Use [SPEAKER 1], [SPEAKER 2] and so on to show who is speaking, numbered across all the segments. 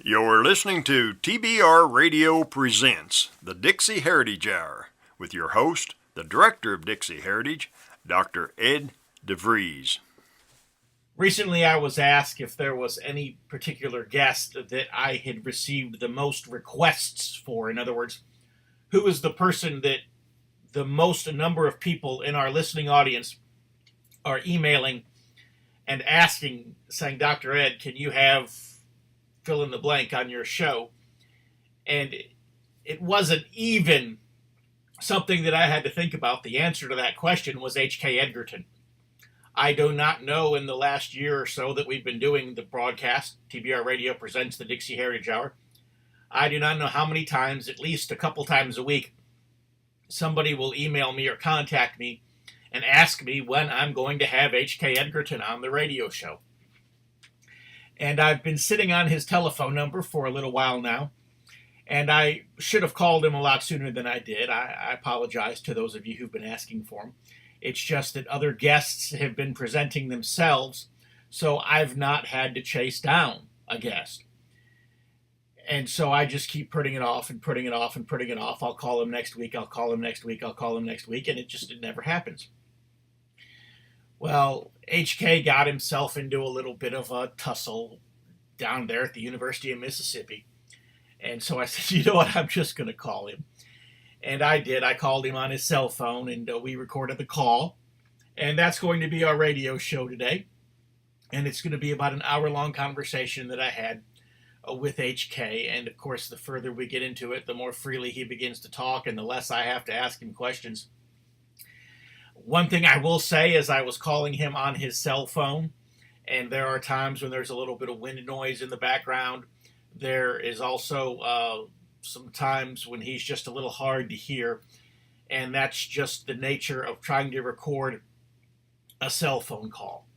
[SPEAKER 1] You're listening to TBR Radio Presents, the Dixie Heritage Hour, with your host, the Director of Dixie Heritage, Dr. Ed DeVries.
[SPEAKER 2] Recently, I was asked if there was any particular guest that I had received the most requests for. In other words, who is the person that the most number of people in our listening audience are emailing and asking, saying, Dr. Ed, can you have fill in the blank on your show? And it wasn't even something that I had to think about. The answer to that question was H.K. Edgarton. I do not know in the last year or so that we've been doing the broadcast, TBR Radio Presents the Dixie Heritage Hour, I do not know how many times, at least a couple times a week, somebody will email me or contact me and ask me when I'm going to have H.K. Edgarton on the radio show. And I've been sitting on his telephone number for a little while now, and I should have called him a lot sooner than I did. I apologize to those of you who've been asking for him. It's just that other guests have been presenting themselves, so I've not had to chase down a guest. And so I just keep putting it off and putting it off and putting it off. I'll call him next week, I'll call him next week, I'll call him next week, and it never happens. Well, HK got himself into a little bit of a tussle down there at the University of Mississippi. And so I said, you know what, I'm just going to call him. And I did. I called him on his cell phone, and we recorded the call. And that's going to be our radio show today. And it's going to be about an hour-long conversation that I had with HK. And, of course, the further we get into it, the more freely he begins to talk and the less I have to ask him questions. One thing I will say is I was calling him on his cell phone, and there are times when there's a little bit of wind noise in the background. There is also some times when he's just a little hard to hear, and that's just the nature of trying to record a cell phone call.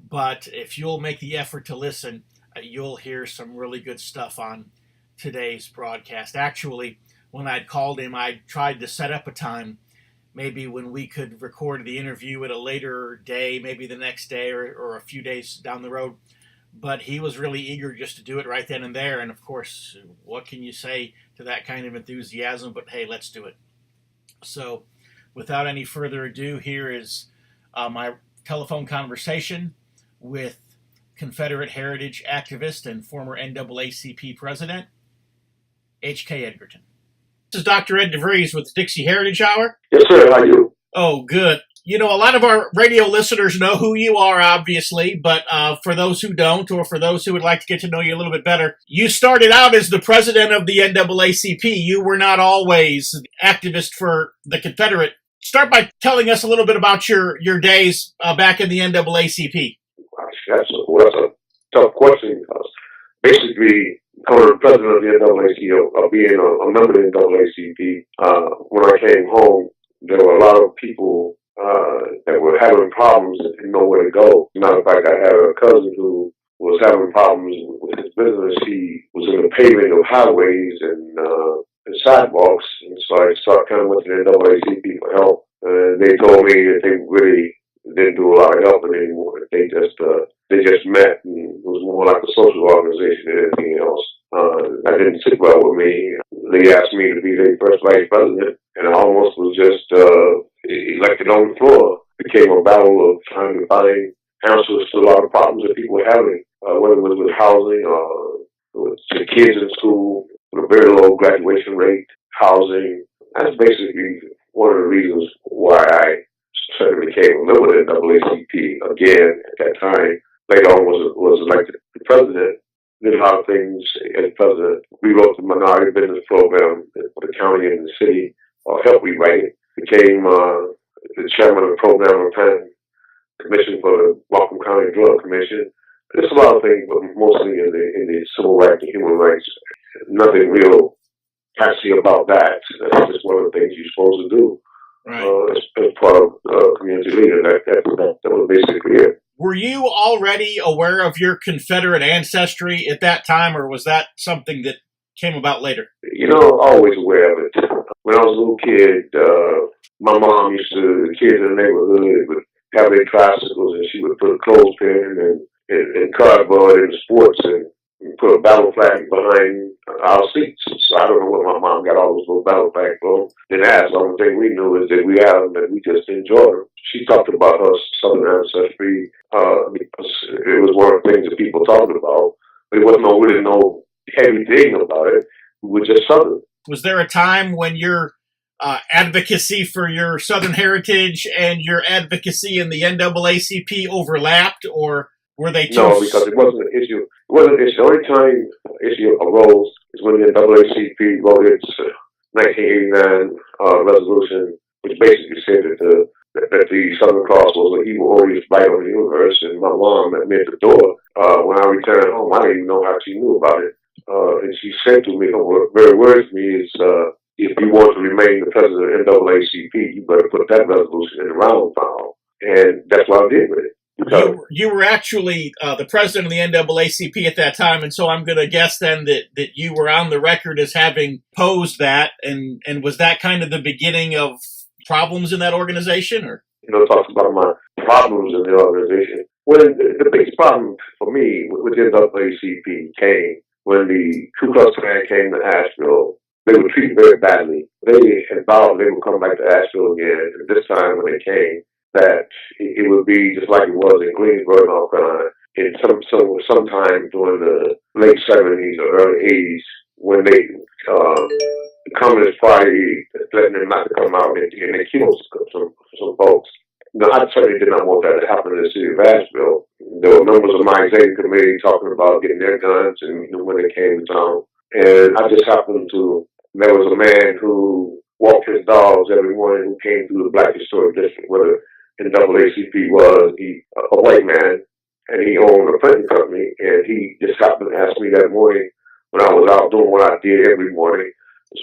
[SPEAKER 2] But if you'll make the effort to listen, you'll hear some really good stuff on today's broadcast. Actually, when I'd called him, I tried to set up a time maybe when we could record the interview at a later day, maybe the next day or a few days down the road. But he was really eager just to do it right then and there. And of course, what can you say to that kind of enthusiasm? But hey, let's do it. So without any further ado, here is my telephone conversation with Confederate Heritage activist and former N.A.A.C.P president, H.K. Edgarton. This is Dr. Ed DeVries with the Dixie Heritage Hour.
[SPEAKER 3] Yes, sir. How are you?
[SPEAKER 2] Oh, good. You know, a lot of our radio listeners know who you are, obviously, but for those who don't, or for those who would like to get to know you a little bit better, you started out as the president of the N.A.A.C.P. You were not always the activist for the Confederate. Start by telling us a little bit about your days back in the N.A.A.C.P.
[SPEAKER 3] That's a tough question because basically, coming to president of the NAACP, or being a member of the NAACP, when I came home, there were a lot of people that were having problems and didn't know where to go. As a matter of fact, I had a cousin who was having problems with his business. He was in the paving of highways and sidewalks, and so I kind of went to the NAACP for help. They told me that they really didn't do a lot of helping anymore. They just met, and it was more like a social organization than anything else. That didn't sit well with me. They asked me to be their first vice president, and I almost was just elected on the floor. It became a battle of trying to find answers to a lot of problems that people were having, whether it was with housing or with the kids in school, with a very low graduation rate, housing. That's basically one of the reasons why I certainly became a member of the NAACP again at that time. Later on was elected president. Did a lot of things as president. Rewrote the minority business program for the county and the city, or helped rewrite it. Became the chairman of the program and planning commission for the Whatcom County Drug Commission. There's a lot of things, but mostly in the civil rights and human rights. Nothing real fancy about that. That's just one of the things you're supposed to do. Right. As part of community leader. That was basically it.
[SPEAKER 2] Were you already aware of your Confederate ancestry at that time, or was that something that came about later?
[SPEAKER 3] You know, always aware of it. When I was a little kid, my mom the kids in the neighborhood would have their tricycles, and she would put a clothespin and cardboard in the sports, and put a battle flag behind our seats. So I don't know where my mom got all those little battle flags from. Then asked, the only thing we knew is that we had them and we just enjoyed them. She talked about her Southern ancestry because it was one of the things that people talked about. But it wasn't really no heavy thing about it. We were just Southern.
[SPEAKER 2] Was there a time when your advocacy for your Southern heritage and your advocacy in the NAACP overlapped, or were they two?
[SPEAKER 3] No, because it wasn't an issue. It wasn't an issue. The only time the issue arose is when the NAACP wrote its 1989 resolution, which basically said that the Southern Cross was an evil oriented light on the universe, and my mom met me at the door. When I returned home, I didn't even know how she knew about it. And she said to me, her very words to me is, if you want to remain the president of NAACP, you better put that resolution in the round file. And that's what I did with it.
[SPEAKER 2] You were actually the president of the NAACP at that time, and so I'm going to guess then that you were on the record as having posed that, and was that kind of the beginning of problems in that organization? Or
[SPEAKER 3] talks about my problems in the organization. Well, the biggest problem for me with the NAACP came when the Ku Klux Klan came to Asheville. They were treated very badly. They had vowed they would come back to Asheville again. And this time when they came, that it would be just like it was in Greensboro, North Carolina, in sometime during the late 70s or early 80s, when the Communist Party threatened them not to come out and they killed some folks. No, I certainly did not want that to happen in the city of Asheville. There were members of my executive committee talking about getting their guns and when they came to town. And I just happened to, there was a man who walked his dogs every morning who came through the Black Historic District where the NAACP was, a white man, and he owned a printing company, and he just happened to ask me that morning when I was out doing what I did every morning,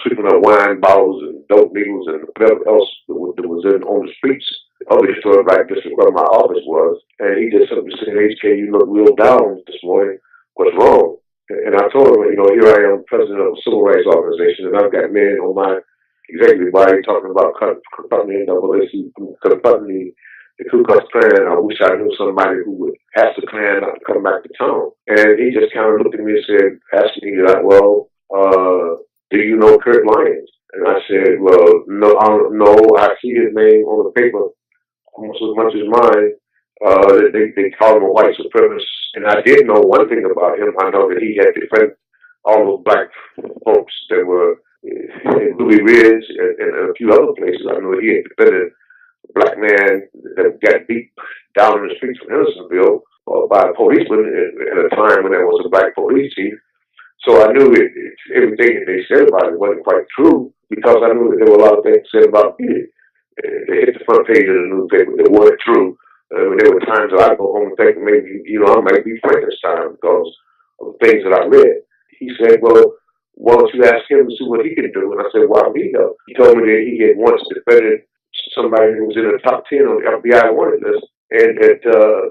[SPEAKER 3] sweeping up wine bottles and dope needles and whatever else that was on the streets of the historic Black District where my office was. And he just simply said, HK, you look real down this morning. What's wrong? And I told him, here I am, president of a civil rights organization, and I've got men on my executive body talking about confronting the NAACP, confronting the Ku Klux Klan. I wish I knew somebody who would ask the Klan not to come back to town. And he just kind of looked at me and said, asked me, well, do you know Kirk Lyons? And I said, well, no, I see his name on the paper almost as much as mine. They call him a white supremacist. And I did know one thing about him. I know that he had defended all those black folks that were in Louis Ridge and a few other places. I know he had defended a black man that got beat down in the streets of Hendersonville by a policeman at a time when there was a black police chief. So I knew everything that they said about it wasn't quite true because I knew that there were a lot of things said about me. They hit the front page of the newspaper that weren't true. There were times that I go home and think maybe, I might be Frankenstein because of the things that I read. He said, well, why don't you ask him to see what he can do? And I said, why me though? He told me that he had once defended somebody who was in the top 10 on the FBI wanted list and that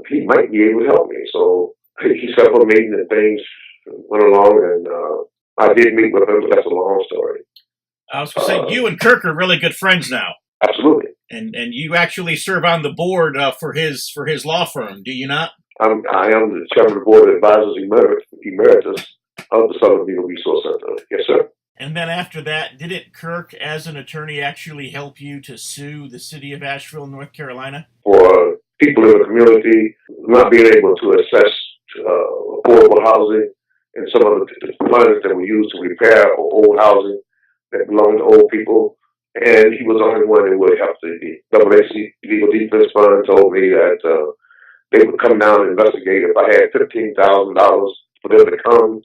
[SPEAKER 3] he might be able to help me. So he set up a meeting and things went along and I did meet with him, but that's a long story.
[SPEAKER 2] I was going to say, you and Kirk are really good friends now.
[SPEAKER 3] Absolutely.
[SPEAKER 2] And you actually serve on the board for his law firm, do you not?
[SPEAKER 3] I am the chairman of the board of advisors emeritus of the Southern Legal Resource Center. Yes, sir.
[SPEAKER 2] And then after that, didn't Kirk, as an attorney, actually help you to sue the city of Asheville, North Carolina?
[SPEAKER 3] For people in the community not being able to access affordable housing and some of the funds that were used to repair old housing that belonged to old people. And he was the only one that would help. The NAACP Legal Defense Fund told me that they would come down and investigate if I had $15,000 for them to come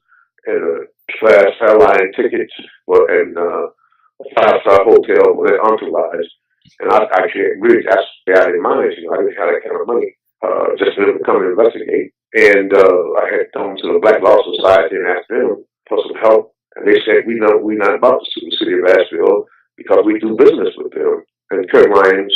[SPEAKER 3] and a class airline ticket and a 5-star hotel with their entourage. And I actually really asked me out in mind, I didn't have that kind of money just for them to come and investigate. And I had gone to the Black Law Society and asked them for some help. And they said, we're not about to sue the city of Asheville because we do business with them. And Kirk Lyons,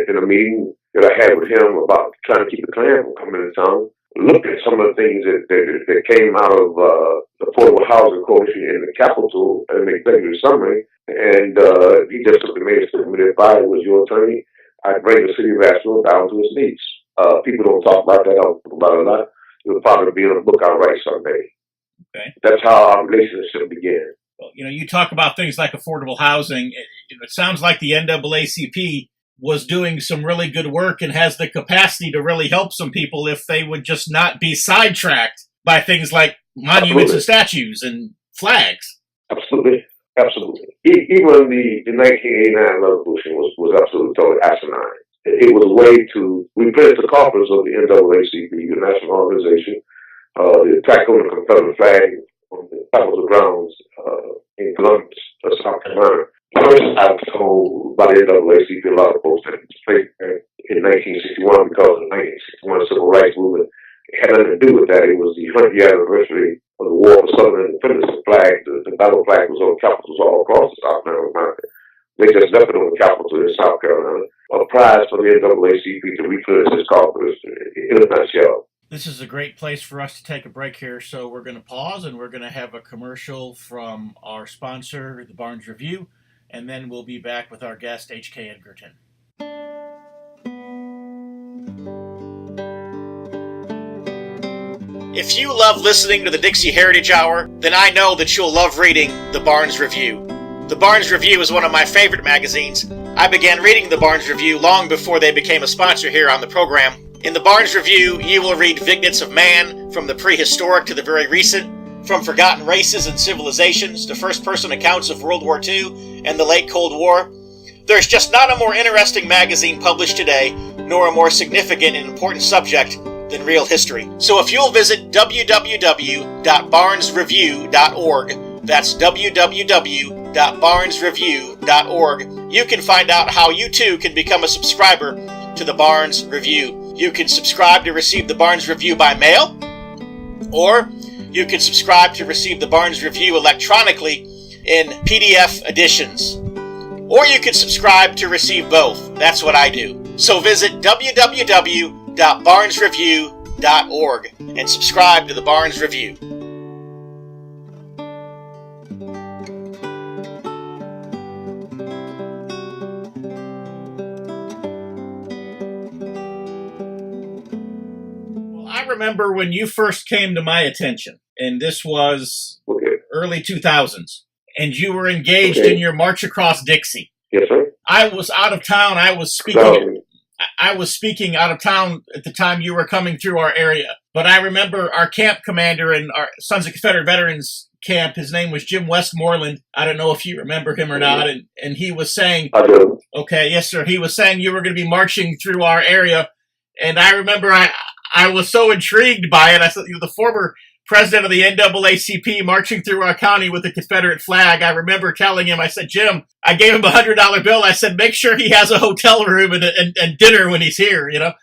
[SPEAKER 3] in a meeting that I had with him about trying to keep the Klan from coming to town, looked at some of the things that came out of the Affordable Housing Coalition in the Capitol and the executive summary. And he just took the main statement that if I was your attorney, I'd bring the city of Asheville down to its knees. People don't talk about that a lot. It'll probably be in a book I'll write someday.
[SPEAKER 2] Okay.
[SPEAKER 3] That's how our relationship began.
[SPEAKER 2] Well, you talk about things like affordable housing. It sounds like the NAACP was doing some really good work and has the capacity to really help some people if they would just not be sidetracked by things like monuments and statues and flags.
[SPEAKER 3] Absolutely. Even the 1989 resolution was absolutely totally asinine. It was a way to replace the coffers of the NAACP, the national organization, the attack on the Confederate Flag on the Capitol grounds in Columbus, South Carolina. First, I was told by the NAACP, a lot of folks that it was fake in 1961 because of the 1961 Civil Rights Movement. It had nothing to do with that. It was the 100th anniversary of the War for Southern Independence. The flag, the battle flag was on capitals all across the South Carolina. They just left it on the Capitol in South Carolina. A prize for the NAACP to replenish its coffers in a nutshell.
[SPEAKER 2] This is a great place for us to take a break here, so we're going to pause and we're going to have a commercial from our sponsor, the Barnes Review, and then we'll be back with our guest, H.K. Edgerton. If you love listening to the Dixie Heritage Hour, then I know that you'll love reading the Barnes Review. The Barnes Review is one of my favorite magazines. I began reading the Barnes Review long before they became a sponsor here on the program. In the Barnes Review, you will read vignettes of man, from the prehistoric to the very recent, from forgotten races and civilizations to first-person accounts of World War II and the late Cold War. There's just not a more interesting magazine published today, nor a more significant and important subject than real history. So if you'll visit www.barnesreview.org, that's www.barnesreview.org, you can find out how you too can become a subscriber to the Barnes Review. You can subscribe to receive the Barnes Review by mail, or you can subscribe to receive the Barnes Review electronically in PDF editions. Or you can subscribe to receive both. That's what I do. So visit www.barnesreview.org and subscribe to the Barnes Review. I remember when you first came to my attention, and this was early 2000s, and you were engaged in your March Across Dixie.
[SPEAKER 3] Yes, sir.
[SPEAKER 2] I was out of town. I was speaking out of town at the time you were coming through our area. But I remember our camp commander in our Sons of Confederate Veterans camp, his name was Jim Westmoreland. I don't know if you remember him or not. And he was saying,
[SPEAKER 3] I do.
[SPEAKER 2] Okay, yes, sir. He was saying you were going to be marching through our area. And I remember I was so intrigued by it. I said, the former president of the NAACP marching through our county with the Confederate flag. I remember telling him, I said, Jim, I gave him a $100 bill. I said, make sure he has a hotel room and dinner when he's here, And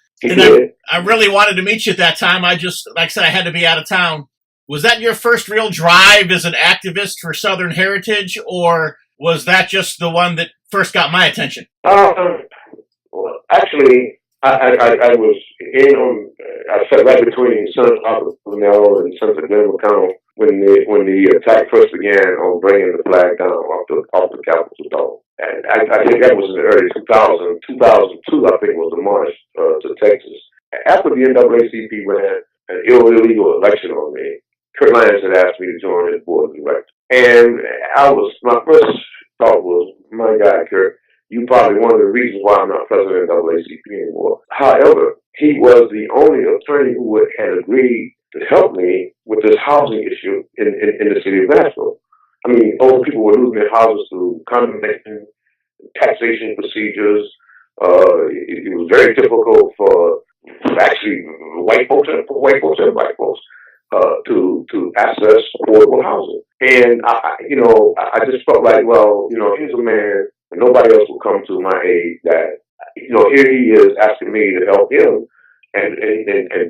[SPEAKER 2] I really wanted to meet you at that time. I just, like I said, I had to be out of town. Was that your first real drive as an activist for Southern heritage, or was that just the one that first got my attention?
[SPEAKER 3] Well, actually, I was I sat right between Senator Arthur and Senator Glenn McConnell when the attack first began on bringing the flag down off the Capitol dome. And I think that was in the early 2000s. 2002, I think, was the march to Texas. After the NAACP ran an illegal election on me, Kirk Lyons had asked me to join his board of directors. And my first thought was, my God, Kirk, you probably one of the reasons why I'm not president of NAACP anymore. However, he was the only attorney who had agreed to help me with this housing issue in the city of Asheville. I mean, old people were losing their houses through condemnation, taxation procedures. It was very difficult for actually white folks and white folks to access affordable housing. And I just felt like, well, here's a man. And nobody else will come to my aid that, here he is asking me to help him and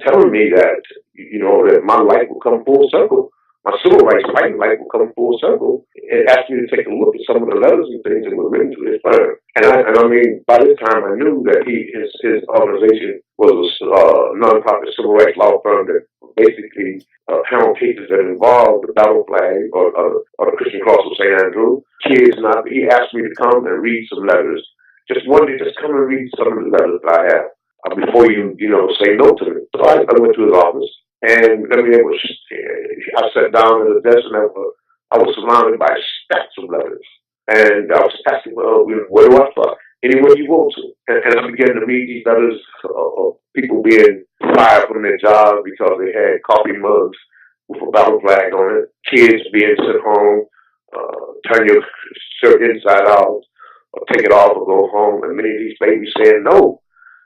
[SPEAKER 3] telling me that, that my life will come full circle. My civil rights fighting life will come full circle. It asked me to take a look at some of the letters and things that were written to his firm. And I mean, by this time I knew that his organization was a nonprofit civil rights law firm that basically handled cases that involved the battle flag or the Christian cross of St. Andrew. He asked me to come and read some letters. Just one day, just come and read some of the letters that I have before you say no to me. So I went to his office. And I mean, I sat down at the desk and I was surrounded by stacks of letters. And I was asking, well, where do I start? Anywhere you want to. And I began to read these letters of people being fired from their jobs because they had coffee mugs with a battle flag on it, kids being sent home, turn your shirt inside out, or take it off or go home. And many of these babies saying, no,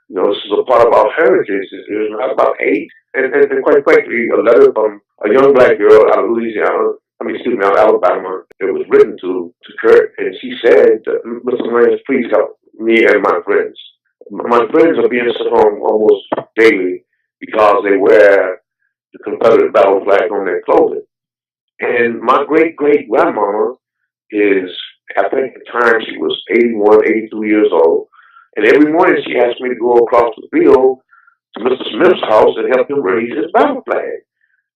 [SPEAKER 3] this is a part of our heritage. It's not about hate. And quite frankly, a letter from a young black girl out of Louisiana, out of Alabama, it was written to Kirk, and she said, Mr. Lyons, please help me and my friends. My friends are being sent home almost daily because they wear the Confederate battle flag on their clothing. And my great-great-grandmama is, I think at the time she was 81, 82 years old, and every morning she asked me to go across the field to Mr. Smith's house and help him raise his battle flag.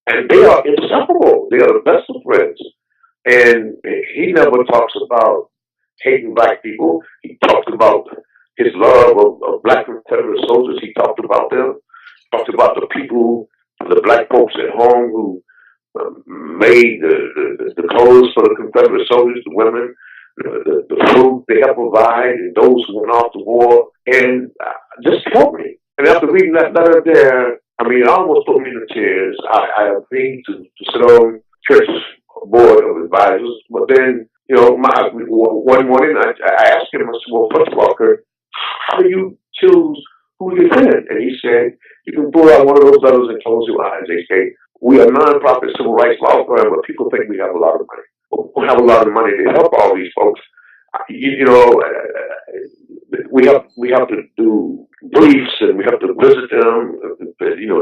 [SPEAKER 3] And they are inseparable. They are the best of friends. And he never talks about hating black people. He talked about his love of black Confederate soldiers. He talked about them. Talked about the people, the black folks at home who made the clothes for the Confederate soldiers, the women, the food they helped provide, and those who went off to war. And just helped me. And after reading that letter there, it almost put me in the tears. I agreed to sit on church's board of advisors, but then, one morning I asked him, I said, well, first of all, Kirk, how do you choose who you defend? And he said, you can pull out one of those letters and close your eyes. They say, we are a non-profit civil rights law firm, but people think we have a lot of money. We have a lot of money to help all these folks. We have to do briefs and we have to visit them,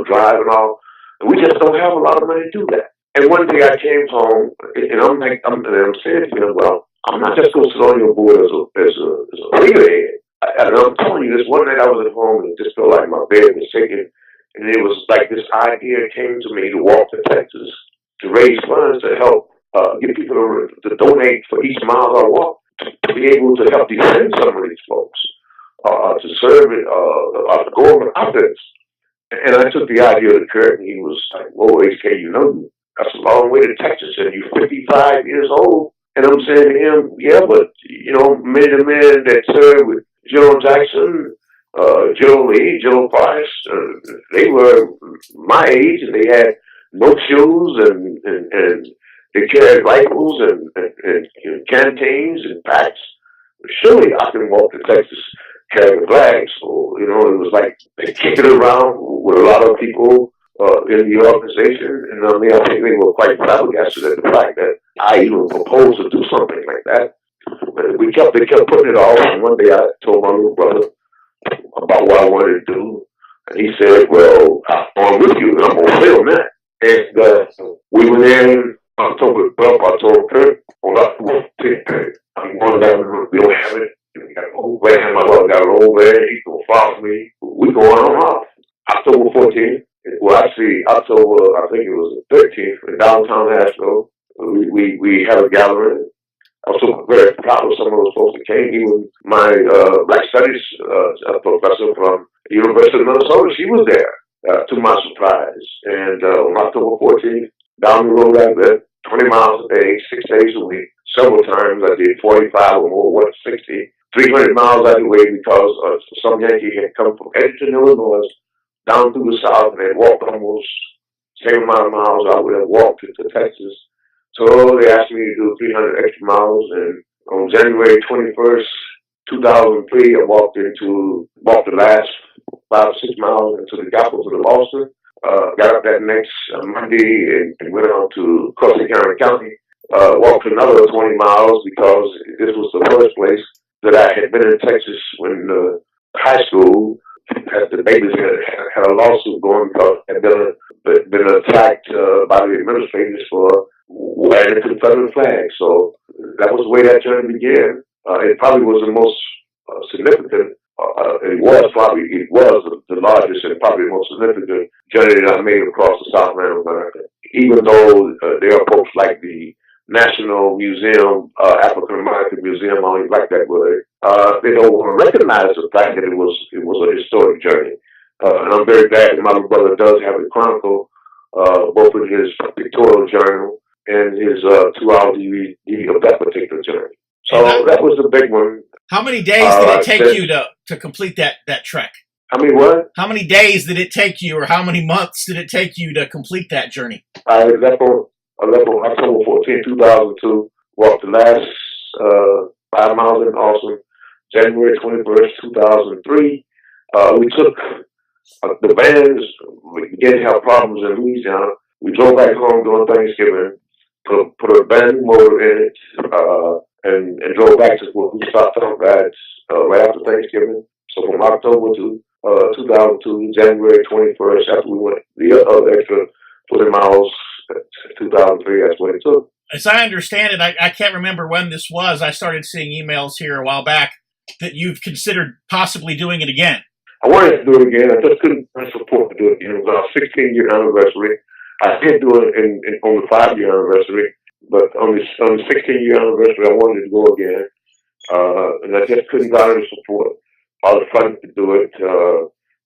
[SPEAKER 3] drive and all. And we just don't have a lot of money to do that. And one day I came home and I'm saying to him, well, I'm not just going to sit on your board as a figurehead. And I'm telling you, this one night I was at home and it just felt like my bed was shaking. And it was like this idea came to me to walk to Texas to raise funds to help get people to donate for each mile I walk to be able to help defend some of these folks, to serve the government offense. And I took the idea to Kirk, and he was like, whoa, HK, that's a long way to Texas, and you're 55 years old. And I'm saying to him, yeah, but, many of the men that served with General Jackson, General Lee, General Price, they were my age, and they had no shoes, and they carried rifles and canteens and packs. Surely I can walk to Texas carrying flags. So, it was like they kicked it around with a lot of people in the organization. And I think they were quite flabbergasted at the fact that I even proposed to do something like that. But they kept putting it off. And one day I told my little brother about what I wanted to do. And he said, well, I'm with you and I'm going to film that. And we went in October 12th. I told Kirk, I'm going down the road. We don't have it. We got an old van. My brother got an old van. He's going to follow me. We going on off. October 14th. Well, actually, October, I think it was the 13th in downtown Asheville. We had a gathering. I was so very proud of some of those folks that came. Even my Black Studies professor from the University of Minnesota, she was there, to my surprise. And on October 14th, down the road I went, 20 miles a day, 6 days a week. Several times I did 45 or more, 60, 300 miles out of the way because some Yankee had come from Edgerton, Illinois, down through the South and had walked almost the same amount of miles I would have walked to Texas. So they asked me to do 300 extra miles, and on January 21st, 2003, I walked the last 5 or 6 miles into the capital of Boston. Got up that next Monday and went on to Corsicana County. Walked another 20 miles because this was the first place that I had been in Texas when high school. The babies had a lawsuit going because had been attacked by the administrators for wearing the Confederate flag. So that was the way that journey began. It probably was the most significant. It was the largest and probably the most significant journey that I made across the Southland of America. Even though there are folks like the National Museum, African American Museum, I don't like that word. They don't want to recognize the fact that it was a historic journey. And I'm very glad that my brother does have a chronicle both in his pictorial journal and his 2-hour DVD of that particular journey. So that was the big one.
[SPEAKER 2] How many days did it take you to complete that trek?
[SPEAKER 3] How many what?
[SPEAKER 2] How many days did it take you, or how many months did it take you to complete that journey?
[SPEAKER 3] I left on October 14, 2002. Walked the last 5 miles in Austin, January 21st, 2003. We took the bands. We began to have problems in Louisiana. We drove back home during Thanksgiving, put a band motor in it, and drove back to where we stopped on rides right after Thanksgiving. So from October to 2002, January 21st, after we went the other extra 20 miles, 2003, that's what it took.
[SPEAKER 2] As I understand it, I can't remember when this was. I started seeing emails here a while back that you've considered possibly doing it again.
[SPEAKER 3] I wanted to do it again. I just couldn't support to do it again. It was our 16-year anniversary. I did do it on the 5-year anniversary, but on the 16-year anniversary, I wanted to go again. And I just couldn't garner the support. I was fighting to do it.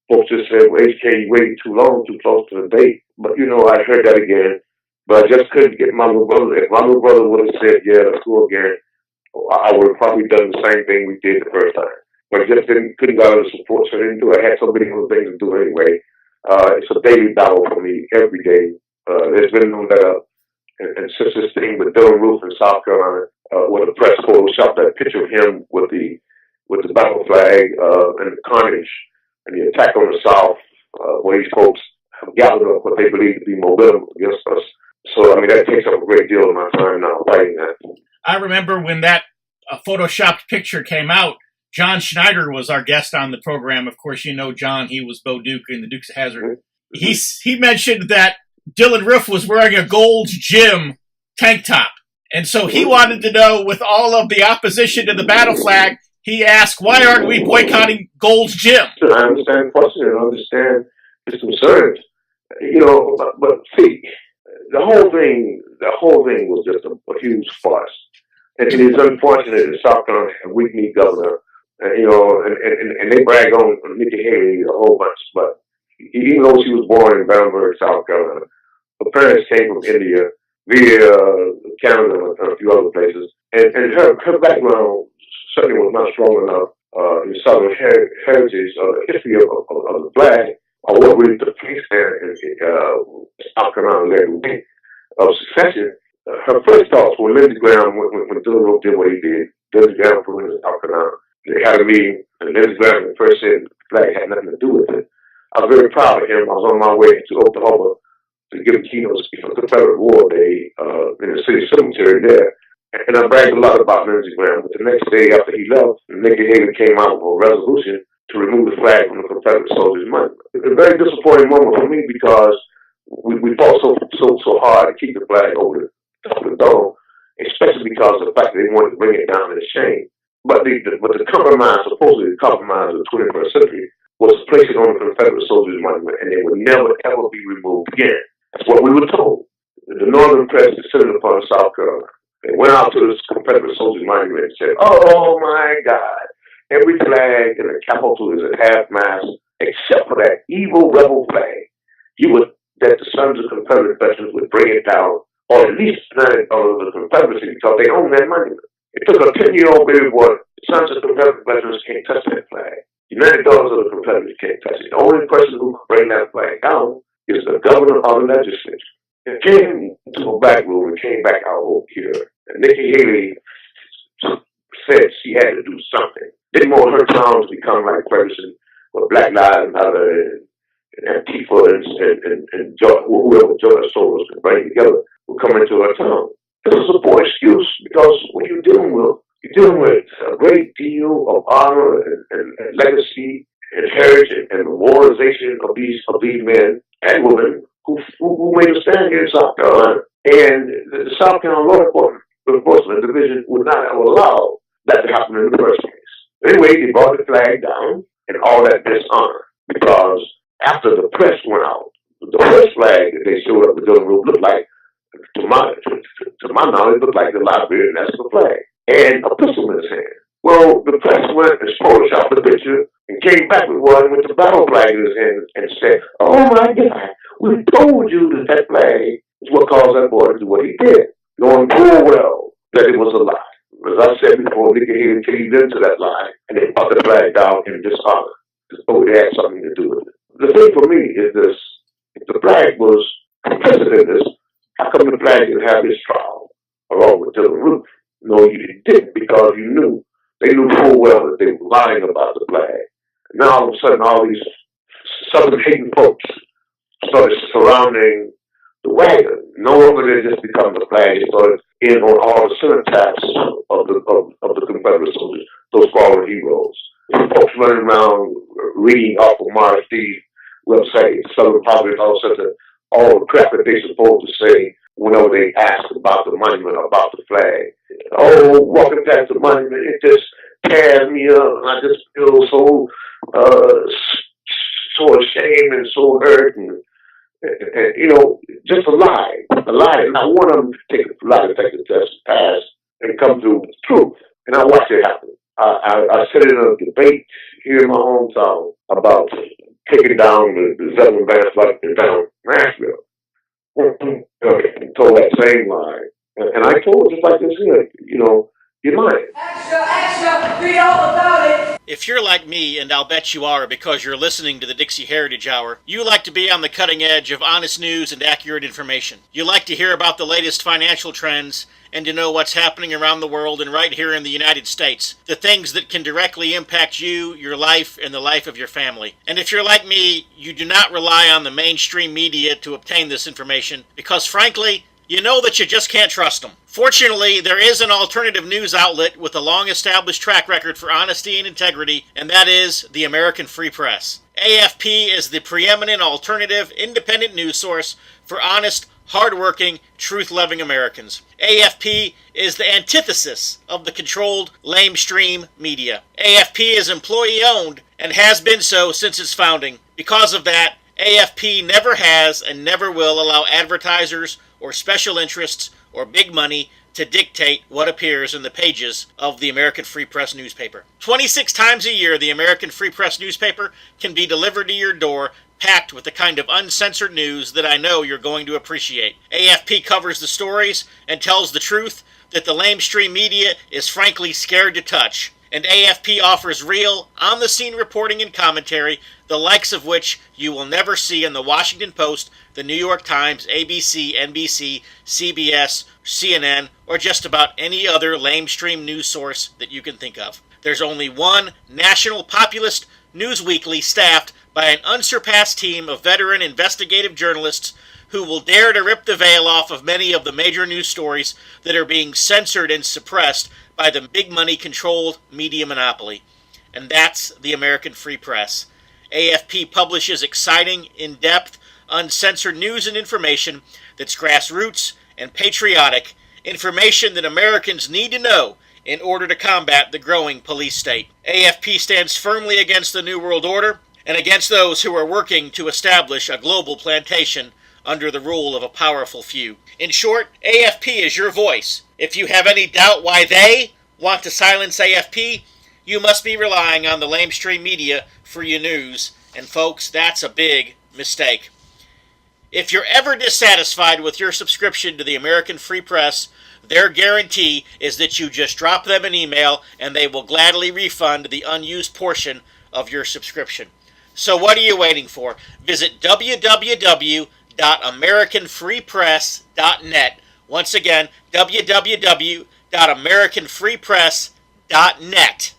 [SPEAKER 3] Folks just said, well, HK, you waited too long, too close to the date. But, I heard that again. But I just couldn't get my little brother. If my little brother would have said, yeah, let's go again, I would have probably done the same thing we did the first time. But I just couldn't garner the support, so I didn't do it. I had so many other things to do anyway. It's a daily battle for me every day. There's been no let up. And since this thing with Dylan Roof in South Carolina, where the press photoshopped that picture of him with the battle flag and the carnage and the attack on the South, where these folks have gathered up what they believe to be momentum against us. So, that takes up a great deal of my time now fighting that.
[SPEAKER 2] I remember when that photoshopped picture came out, John Schneider was our guest on the program. Of course, John, he was Bo Duke in the Dukes of Hazzard. Mm-hmm. He mentioned that Dylan Roof was wearing a Gold's Gym tank top. And so he wanted to know, with all of the opposition to the battle flag, he asked, why aren't we boycotting Gold's Gym?
[SPEAKER 3] I understand the question and understand his concerns. But see, the whole thing was just a huge farce. And it is unfortunate that South Carolina had a weak-kneed governor, and they brag on Nikki Haley a whole bunch, but even though she was born in Bamberg, South Carolina, her parents came from India, via Canada and a few other places, and her background certainly was not strong enough in Southern heritage or the history of the flag, or what really took place there in South Carolina led the way of succession. Her first thoughts were Lindsey Graham when Dylan Roof did what he did. Lindsey Graham put in South Carolina. They had a meeting, and Lindsey Graham first said the flag had nothing to do with it. I was very proud of him. I was on my way to Oklahoma to give a keynote speech on Confederate War Day in the city cemetery there. And I bragged a lot about Lindsey Graham. But the next day after he left, Nikki Haley came out with a resolution to remove the flag from the Confederate soldiers' monument. It was a very disappointing moment for me because we fought so hard to keep the flag over the dome, especially because of the fact that they wanted to bring it down to the shame. But the compromise, supposedly the compromise of the 21st century, was to place it on the Confederate soldiers' monument, and they would never, ever be removed again. That's what we were told. The Northern press descended upon South Carolina. They went out to the Confederate soldiers' monument and said, oh my God, every flag in the Capitol is at half-mast except for that evil rebel flag. That the sons of Confederate veterans would bring it down, or at least deny it of the Confederacy because they own that monument. It took a 10-year-old baby boy, the sons of Confederate veterans can't touch that flag. United Daughters of the Confederacy can't touch it. The only person who can bring that flag down is the governor of the legislature. It came to a back room and came back out over here. And Nikki Haley said she had to do something. Didn't want her town to become like Ferguson, where Black Lives Matter and Antifa and whoever George Soros can bring together will come into our town. This is a poor excuse because what you're dealing with a great deal of honor and legacy and heritage and memorialization of these men and women who made a stand here in South Carolina. And the South Carolina Law Enforcement Division would not have allowed that to happen in the first place. Anyway, they brought the flag down and all that dishonor because after the press went out, the first flag that they showed up with Dylan Roof looked like, to my knowledge, looked like the Liberian national flag and a pistol in his hand. Well, the press went and photoshopped the picture and came back with one with the battle flag in his hand and said, oh my God, We told you that that flag is what caused that boy to do what he did, knowing full well that it was a lie. As I said before, they came into that lie and they brought the flag down in dishonor. So it had something to do with it. The thing for me is this: if the flag was complicit in this, how come the flag didn't have its trial along with Dylan Roof? No, you didn't, because they knew full well that they were lying about the flag. And now all of a sudden, all these Southern hating folks started surrounding the wagon. No longer did it just become the flag; it started in on all the cenotaphs of the Confederate soldiers, those fallen heroes. Folks running around reading off of Marsh D's website, Southern Poverty, all the crap that they're supposed to say whenever they ask about the monument or about the flag. Oh, walking past the monument, it just tears me up, and I just feel so ashamed and so hurt, and just a lie. And I want them to take a lie detector test, pass, and come through with truth. And I watch it happen. I said in a debate here in my hometown about taking down the Zeppelin band flag down Nashville. And told that same lie. And I told it just like this here, you're lying.
[SPEAKER 4] Extra, read all about it.
[SPEAKER 5] If you're like me, and I'll bet you are because you're listening to the Dixie Heritage Hour, you like to be on the cutting edge of honest news and accurate information. You like to hear about the latest financial trends and to know what's happening around the world and right here in the United States. The things that can directly impact you, your life, and the life of your family. And if you're like me, you do not rely on the mainstream media to obtain this information because, frankly, you know that you just can't trust them. Fortunately, there is an alternative news outlet with a long-established track record for honesty and integrity, and that is the American Free Press. AFP is the preeminent alternative, independent news source for honest, hard-working, truth-loving Americans. AFP is the antithesis of the controlled, lamestream media. AFP is employee-owned and has been so since its founding. Because of that, AFP never has and never will allow advertisers or special interests or big money to dictate what appears in the pages of the American Free Press newspaper. 26 times a year, the American Free Press newspaper can be delivered to your door, packed with the kind of uncensored news that I know you're going to appreciate. AFP covers the stories and tells the truth that the lamestream media is frankly scared to touch. And AFP offers real, on-the-scene reporting and commentary, the likes of which you will never see in the Washington Post, the New York Times, ABC, NBC, CBS, CNN, or just about any other lamestream news source that you can think of. There's only one national populist news weekly staffed by an unsurpassed team of veteran investigative journalists who will dare to rip the veil off of many of the major news stories that are being censored and suppressed by the big money controlled media monopoly. And that's the American Free Press. AFP publishes exciting, in-depth, uncensored news and information that's grassroots and patriotic, information that Americans need to know in order to combat the growing police state. AFP stands firmly against the New World Order and against those who are working to establish a global plantation under the rule of a powerful few. In short, AFP is your voice. If you have any doubt why they want to silence AFP, you must be relying on the lamestream media for your news, and folks, that's a big mistake. If you're ever dissatisfied with your subscription to the American Free Press, their guarantee is that you just drop them an email and they will gladly refund the unused portion of your subscription. So what are you waiting for? Visit www.americanfreepress.net. Once again, www.americanfreepress.net.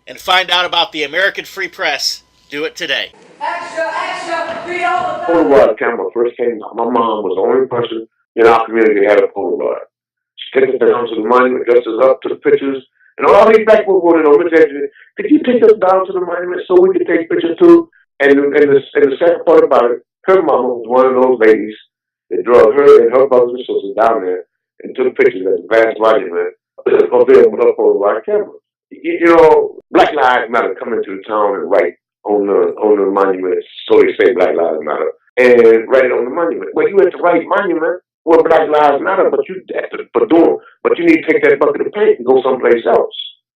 [SPEAKER 5] And find out about the American Free Press. Do it today.
[SPEAKER 4] Extra, read all about it.
[SPEAKER 3] Polaroid camera first came out. My mom was the only person in our community that had a Polaroid. She took us down to the monument, dressed us up, took pictures, and all these black people wanted to know, could you take us down to the monument so we could take pictures too? And the second part about it, her mama was one of those ladies that drove her and her brothers and sisters down there and took pictures at the vast monument of them with her Polaroid camera. Black Lives Matter come into the town and write on the monument, so they say Black Lives Matter, and write it on the monument. Well, you at the right monument where Black Lives Matter, but you need to take that bucket of paint and go someplace else.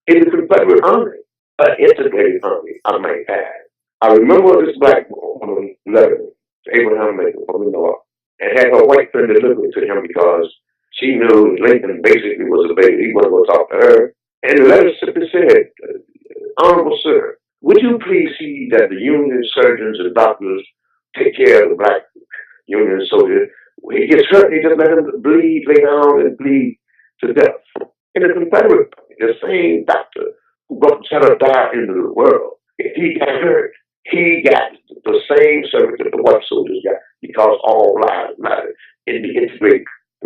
[SPEAKER 3] In the Confederate Army, an integrated army, I might add. I remember this black woman letter to Abraham Lincoln from the North, and had her white friend deliver it to him because she knew Lincoln basically was a baby. He wasn't going to talk to her. And the letter simply said, Honorable Sir, would you please see that the Union surgeons and doctors take care of the black Union soldier? When he gets hurt, they just let him bleed, lay down and bleed to death. In the Confederate, the same doctor who brought Cheddar Dye into the world, if he got hurt, he got the same service that the white soldiers got because all lives matter in the integrated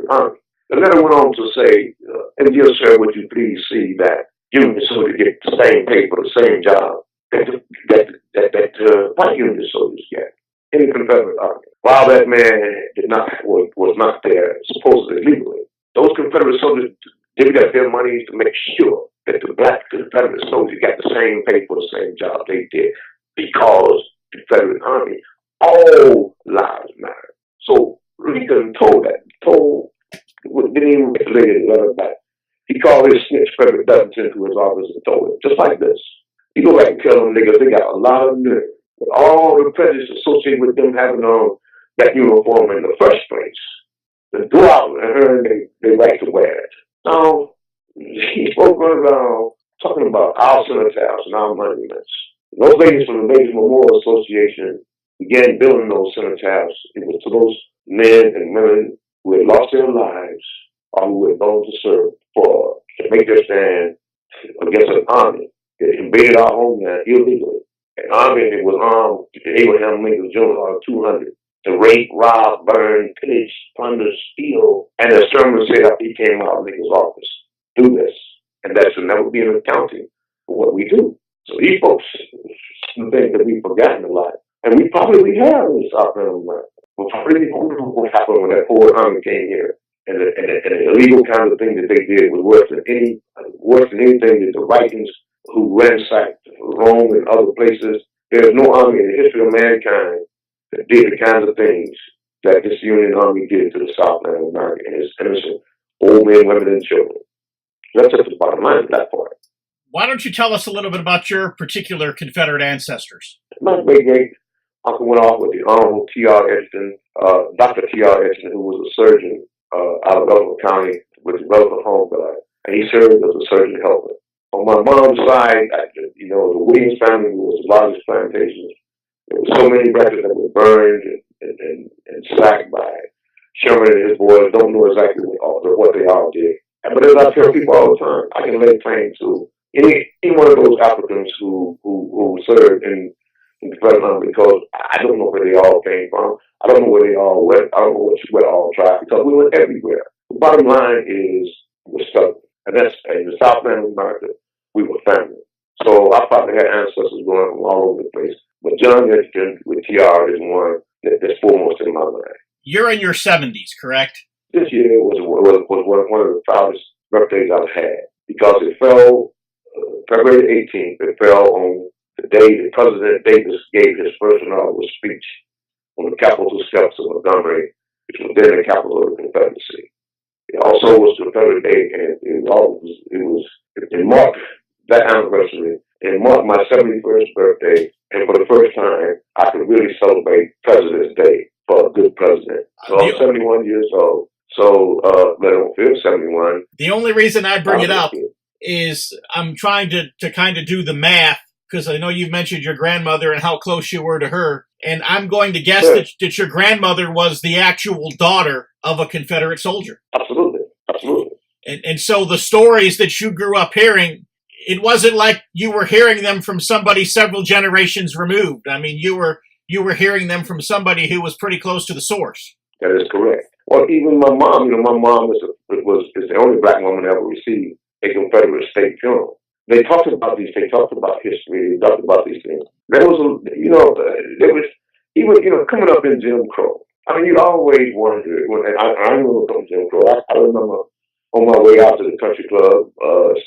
[SPEAKER 3] army. The letter went on to say, and dear sir, would you please see that Union soldiers get the same pay for the same job that white Union soldiers get in the Confederate Army. While that man was not there supposedly legally, those Confederate soldiers divvied up their money to make sure that the black Confederate soldiers got the same pay for the same job they did because the Confederate Army, all lives matter. So Lincoln didn't even get the letter back. He called his snitch Frederick Douglass into his office and told him, just like this. You go back and tell them niggas they got a lot of nerve. With all the prejudice associated with them having on that uniform in the first place, to go out and earn their right to wear it. Now, he spoke around talking about our cenotaphs and our monuments. Those ladies from the Ladies Memorial Association began building those cenotaphs. It was to those men and women who had lost their lives or who had gone to serve to make their stand against an army that invaded our homeland illegally. An army that was armed to Abraham Lincoln's General 200 to rape, rob, burn, pillage, plunder, steal, and as Sherman said after he came out of Lincoln's office, do this. And that should never be an accounting for what we do. So these folks, some things that we've forgotten a lot. And we have in South Carolina. We probably don't know what happened when that Ford Army came here. And the illegal kind of thing that they did was worse than anything that the Vikings who ransacked Rome and other places. There's no army in the history of mankind that did the kinds of things that this Union Army did to the Southland of America and its innocent old men, women, and children. That's just the bottom line of that part.
[SPEAKER 2] Why don't you tell us a little bit about your particular Confederate ancestors?
[SPEAKER 3] My great uncle went off with the Honorable T.R. Edgerton, Dr. T.R. Edgerton, who was a surgeon out of Rutherford County with the Rutherford Home Guard, and he served as a surgeon helper. On my mom's side, the Williams family was the largest plantation. There were so many records that were burned and sacked by Sherman and his boys. Don't know exactly what they all did. But as I tell people all the time, I can lay claim to any one of those Africans who served in the Confederate Army because I don't know where they all came from. I don't know where they all went. I don't know where all tried because we went everywhere. The bottom line is we're stuck. And that's in the Southland of America, we were family. So I probably had ancestors going from all over the place. But John Edgerton with TR is one that's foremost in my mind.
[SPEAKER 2] You're in your 70s, correct?
[SPEAKER 3] This year was one of the proudest birthdays I've had because it fell February 18th. It fell on the day that President Davis gave his first inaugural speech on the Capitol steps of Montgomery, which was then the capital of the Confederacy. It also was the Confederate Day, and it marked that anniversary. It marked my 71st birthday, and for the first time, I could really celebrate President's Day for a good president. So I'm 71 years old. So I don't feel 71.
[SPEAKER 2] The only reason I bring it up is I'm trying to kind of do the math, because I know you've mentioned your grandmother and how close you were to her. And I'm going to guess that your grandmother was the actual daughter of a Confederate soldier.
[SPEAKER 3] Absolutely.
[SPEAKER 2] And so the stories that you grew up hearing, it wasn't like you were hearing them from somebody several generations removed. I mean, you were hearing them from somebody who was pretty close to the source.
[SPEAKER 3] That is correct. Well, even my mom, my mom is the only black woman that ever received a Confederate state funeral. They talked about these. They talked about history. They talked about these things. There was, even coming up in Jim Crow. I mean, you always wondered. I remember from Jim Crow. I remember on my way out to the country club.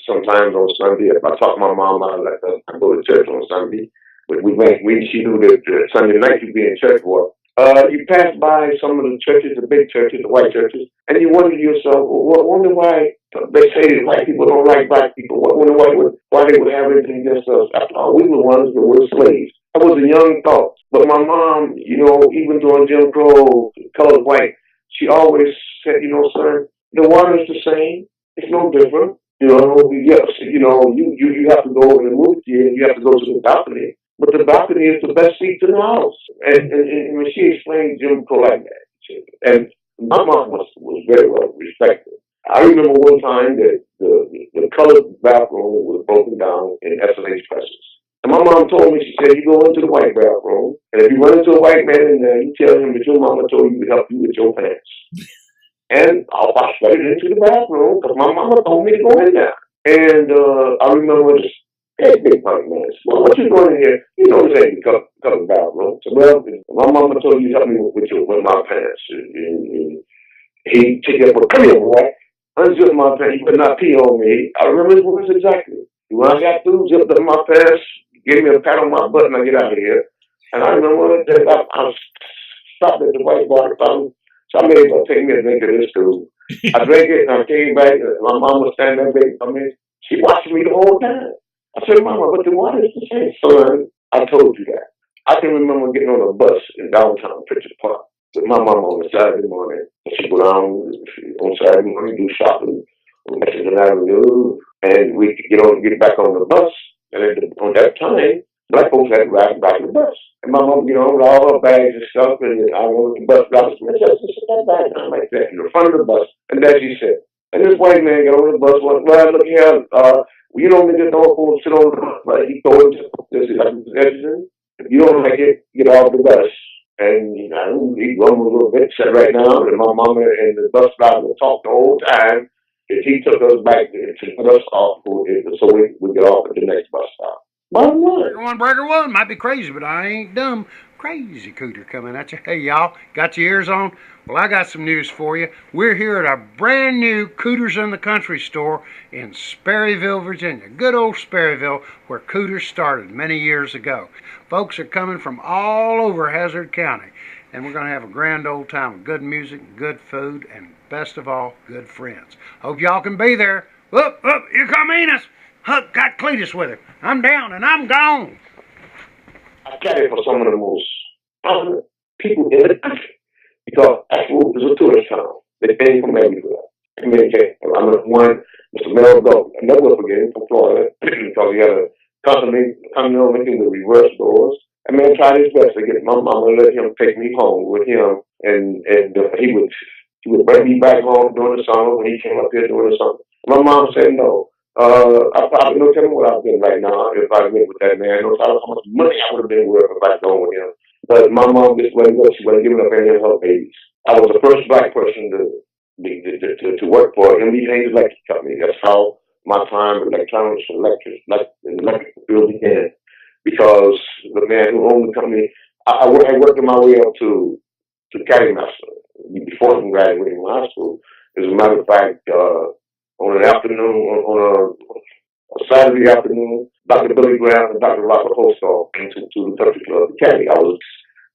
[SPEAKER 3] Sometimes on Sunday, if I talk my mom out, I go to church on Sunday. But she knew that Sunday night you'd be in church for. You pass by some of the churches, the big churches, the white churches, and you wonder to yourself, wonder why they say that white people don't like black people. Why they would have anything against us. After all, we were the ones that were slaves. That was a young thought. But my mom, even during Jim Crow, colored white, she always said, son, the water's the same. It's no different. Yes, you have to go in the movie theater, you have to go to the balcony. But the balcony is the best seat in the house. And when she explained Jim Crow like that, and my mom was very well respected. I remember one time that the colored bathroom was broken down in SLH presses. And my mom told me, she said, you go into the white bathroom, and if you run into a white man in there, you tell him that your mama told you to help you with your pants. And I started into the bathroom because my mama told me to go in there. And I remember this big white man. Well, what you doing in here? This ain't the bathroom. So, well, my mama told you to help me with my pants. And he took it up, come here, boy. Unzip my pants. You better not pee on me. I remember his words exactly. When I got through, zipped up my pants, gave me a pat on my butt, and I get out of here. And I remember that I stopped at the white water fountain. So I made her take me a drink of this too. I drank it and I came back and my mom was standing there waiting for me. She watched me the whole time. I said, Mama, but the water is the same. Son, I told you that. I can remember getting on a bus in downtown Pritchard Park with my mama on a Saturday morning. She go down on Saturday morning, do shopping on Edgerton Avenue, and we could get back on the bus. And on that time, black folks had to ride back on the bus. And my mom, with all her bags and stuff, and I went to the bus stop. I just sit that bag down like that in the front of the bus. And then she said, and this white man got on the bus, went, well, look here, niggas don't want to sit on the bus. But he told him, this is Edgerton. If you don't like it, get off the bus. And, he grumbled a little bit, said right now, and my mama and the bus driver talked the whole time. And he took us back to put us off so we get off at the next bus stop.
[SPEAKER 6] Breaker one might be crazy, but I ain't dumb. Crazy Cooter coming at you. Hey, y'all, got your ears on? Well, I got some news for you. We're here at our brand new Cooters in the Country store in Sperryville, Virginia. Good old Sperryville, where Cooters started many years ago. Folks are coming from all over Hazard County, and we're going to have a grand old time with good music, good food, and best of all, good friends. Hope y'all can be there. Whoop, whoop, here come Enos. Huck got Cletus with him. I'm down and I'm gone.
[SPEAKER 3] I carry for some of the most prominent people in the country because Asheville is a tourist town. They came from everywhere. I met one, Mr. Mel Gold. I never will forget him from Florida because he had a continental Lincoln with reverse doors. I man tried his best to get my mama to let him take me home with him, and he would bring me back home during the summer when he came up here during the summer. My mom said no. I probably don't tell me what I've been right now if I went with that man. No telling how much money I would have been worth if I'd gone with him. But my mom just wouldn't go. She wasn't giving up any of her babies. I was the first black person to work for an MD Electric Company. That's how my time with electronics and electric field began. Because the man who owned the company, I worked my way up to caddy master before I graduated from high school. As a matter of fact, on an afternoon, on a Saturday afternoon, Dr. Billy Graham and Dr. Robert Holstall came to the country club to caddy. I was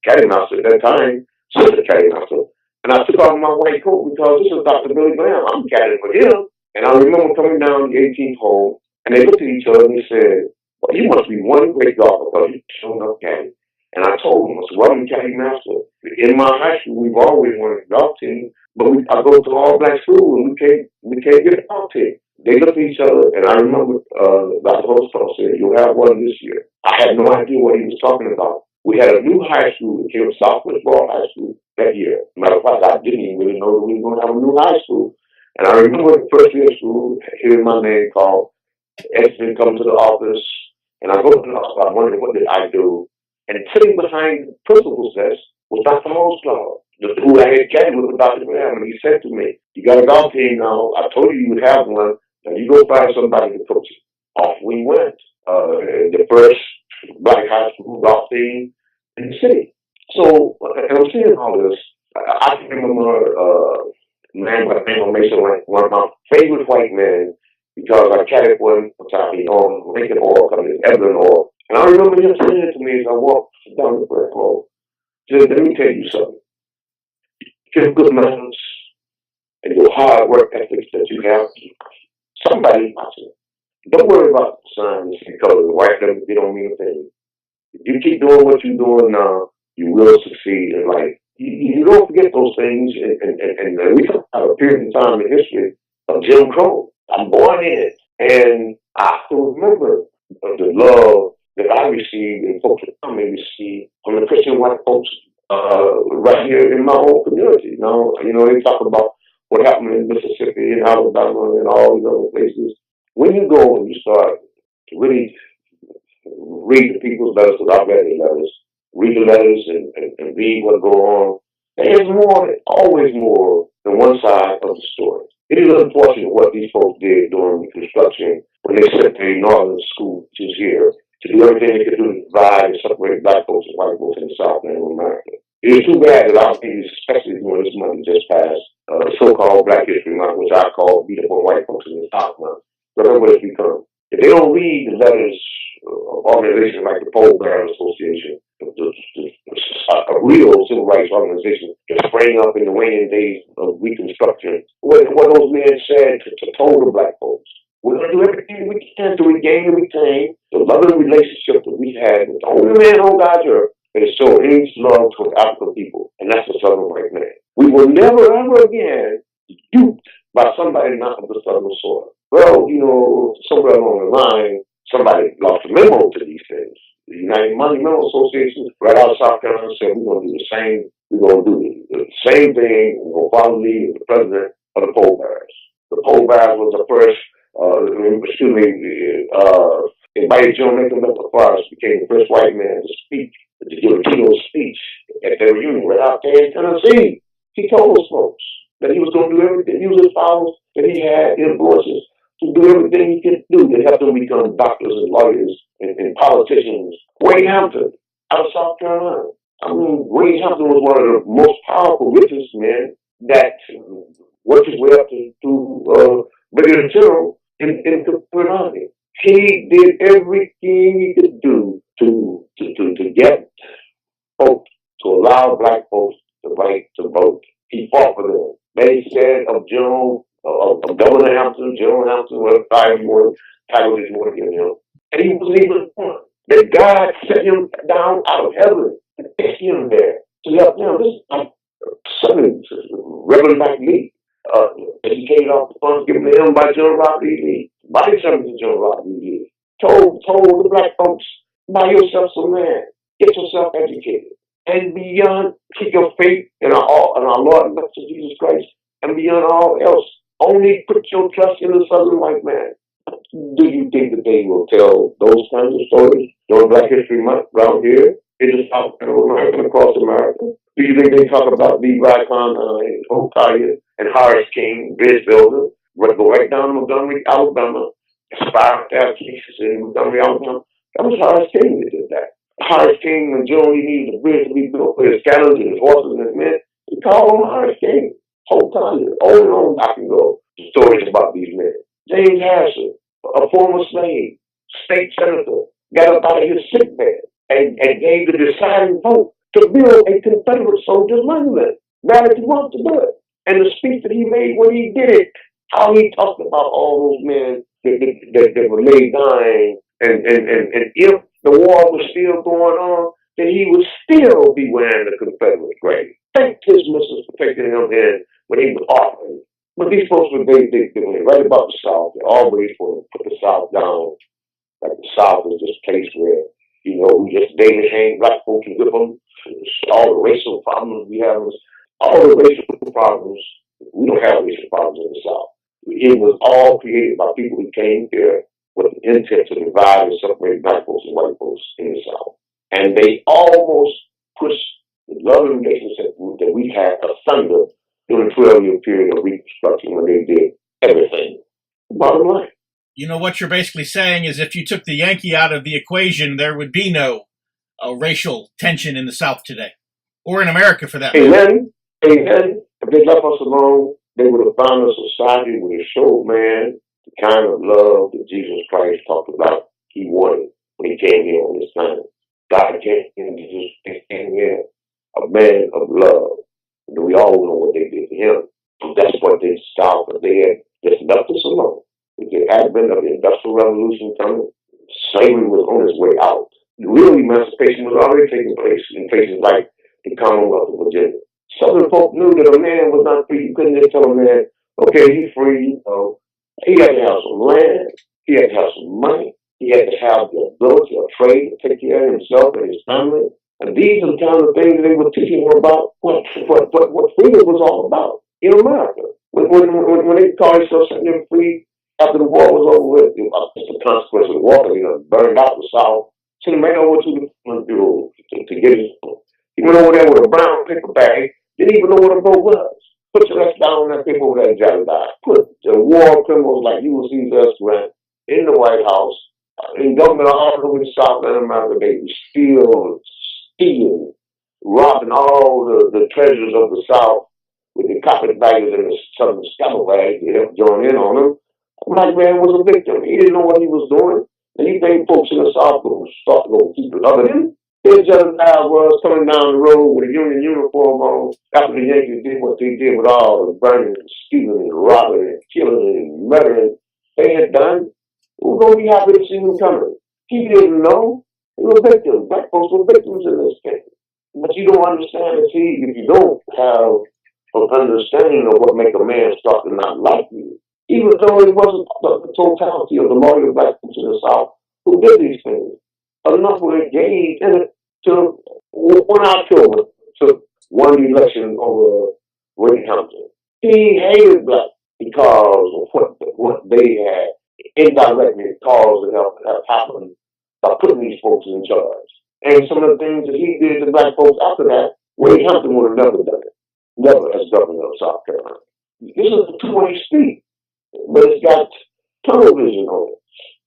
[SPEAKER 3] caddy master at that time, assistant caddy master. And I took off my white coat because this is Dr. Billy Graham. I'm caddying for him. And I remember coming down the 18th hole, and they looked at each other and they said, well, you must be one great golfer because you're showing up caddy. And I told them, I said, well, I'm caddy master. In my high school, we've always wanted a golf team. But I go to all black school and we can't get a golf team. They looked at each other, and I remember Dr. Holstall said, you'll have one this year. I had no idea what he was talking about. We had a new high school that came, Southwest Ball High School, that year. Matter of fact, I didn't even really know that we were going to have a new high school. And I remember the first year of school, hearing my name called, Edgerton come to the office, and I go to the office, I wondered what did I do. And sitting behind the principal's desk was Dr. Holstall. Who I had chatted with Dr. Graham, and he said to me, you got a golf team now. I told you would have one. Now you go find somebody to coach it. Off we went. The first black high school golf team in the city. So, and I'm saying all this, I can remember a man by the name of Mason, like one of my favorite white men, because I chatted with him on Lincoln Oil Company, Edgarton Oil. And I remember him saying to me as I walked down the brick road, just let me tell you something. Your good manners and your hard work ethics that you have, somebody watching. Don't worry about the signs and colors. White, they don't mean a thing. If you keep doing what you're doing now, you will succeed in life. You don't forget those things, and we talk about a period of time in history of Jim Crow. I'm born in it, and I can remember the love that I received and folks around me received from the Christian white folks right here in my own community. Now, they talk about what happened in Mississippi and Alabama and all these other places. When you go and you start to really read the people's letters, because I've read the letters, read the letters and read what go on, there's more, always more than one side of the story. It is unfortunate what these folks did during Reconstruction when they sent their northern school teachers here to do everything they could do to divide and separate black folks and white folks in the South and in America. It is too bad that our people, especially during this month just passed, the so-called Black History Month, which I call beat up on white folks in the South Month, whatever it's become. If they don't read the letters of organizations like the Pole Bearers Association, a real civil rights organization that sprang up in the waning days of Reconstruction, what those men said to told the black folks, we're going to do everything we can to regain and retain the loving relationship that we've had with the only man on God's earth that has shown any love to African people, and that's the Southern white man. We will never, ever again be duped by somebody not of the Southern soil. Well, somewhere along the line, somebody lost a memo to these things. The United Monumental Association right out of South Carolina said we're going to do the same. We're going to do the same thing. We're going to follow the lead of the president of the Pole Bearers. The Pole Bearers was the first, invited John Lincoln up the forest, became the first white man to speak, to give a keynote speech at their reunion right out there in Tennessee. He told those folks that he was going to do everything, use his powers that he had, influences, to do everything he could do to help them become doctors and lawyers and politicians. Wade Hampton, out of South Carolina. Wade Hampton was one of the most powerful, richest men that worked his way up to Brigadier General in the Confederate Army. He did everything he could do to get folks, to allow black folks the right to vote. He fought for them. They said of Governor Hampton, General Hampton, whatever you want to title this want to give him. And he wasn't even one. That God set him down out of heaven and picked him there to help them. This is like Reverend Mike Lee, educated off the funds given to him by General Robert E. Lee. Body servant to General Robert E. Lee. Told the black folks, buy yourself some land, get yourself educated, and beyond, keep your faith in our Lord and Master Jesus Christ, and beyond all else, only put your trust in the Southern white man. Do you think that they will tell those kinds of stories during Black History Month around here in the South America and across America? Do you think they talk about Lee Ricon and Hope Collier and Horace King, bridge builder, go right down to Montgomery, Alabama, aspire to have cases in Montgomery, Alabama? That was Horace King that did that. Horace King and Joe, he needed a bridge to be built for his cannons and his horses and his men. He called on Horace King. Whole time, on I can go. Stories about these men. James Harrison, a former slave, state senator, got up out of his sick bed and gave the deciding vote to build a Confederate soldiers' monument. Gravity wanted to do it. And the speech that he made when he did it, how he talked about all those men that were laid dying, and if the war was still going on, then he would still be wearing the Confederate grave. Thank his missus for taking him in when he was offering. But these folks were they right about the South. They always want to put the South down. Like the South is this place where, we just daily hang black folks and whip them. All the racial problems we have, all the racial problems, we don't have racial problems in the South. It was all created by people who came here with the intent to divide and separate black folks and white folks in the South. And they almost pushed the loving relationship that we had asunder during the 12-year period of Reconstruction when they did everything. Bottom line.
[SPEAKER 2] What you're basically saying is if you took the Yankee out of the equation, there would be no racial tension in the South today, or in America for that matter.
[SPEAKER 3] Amen. If they left us alone, they would have found a society where it showed man the kind of love that Jesus Christ talked about he wanted when he came here on this planet. God came here, a man of love. And we all know what they did to him. And that's what they stopped. But they had just left us alone. With the advent of the Industrial Revolution coming, slavery was on its way out. real emancipation was already taking place in places like the Commonwealth of Virginia. Southern folk knew that a man was not free. You couldn't just tell a man, okay, he's free. He had to have some land. He had to have some money. He had to have the ability of trade to take care of himself and his family. And these are the kind of things that they were teaching him about what freedom was all about in America. When they called themselves setting them free after the war was over with, it's the consequence of the war, burned out the South, sent him right over to the bureau to get his book. He went over there with a brown paper bag, didn't even know what a vote was. Put your left down on that paper over there and jotted down. Put the war criminals like Ulysses S. Grant in the White House, in government all over the South and America. They were stealing, robbing all the treasures of the South with the carpetbaggers and the Southern scalawags. They helped join in on them. The black man was a victim. He didn't know what he was doing. And he made folks in the South start to go keep it other than his other guy was coming down the road with a Union uniform on after the Yankees did what they did with all the burning and stealing and robbing and killing and murdering they had done. We were going to be happy to see him coming. He didn't know. He was a victim. Black folks were victims in this thing. But you don't understand it. See, if you don't have an understanding of what makes a man start to not like you, even though it wasn't the totality of the loyal black folks in the South who did these things, enough were engaged in it to when I took one election over Ray Hampton. He hated black because of what they had indirectly caused to have happened by putting these folks in charge. And some of the things that he did to black folks after that, Ray Hampton would have never done it. Never as governor of South Carolina. This is a two-way street, but it's got tunnel vision on it.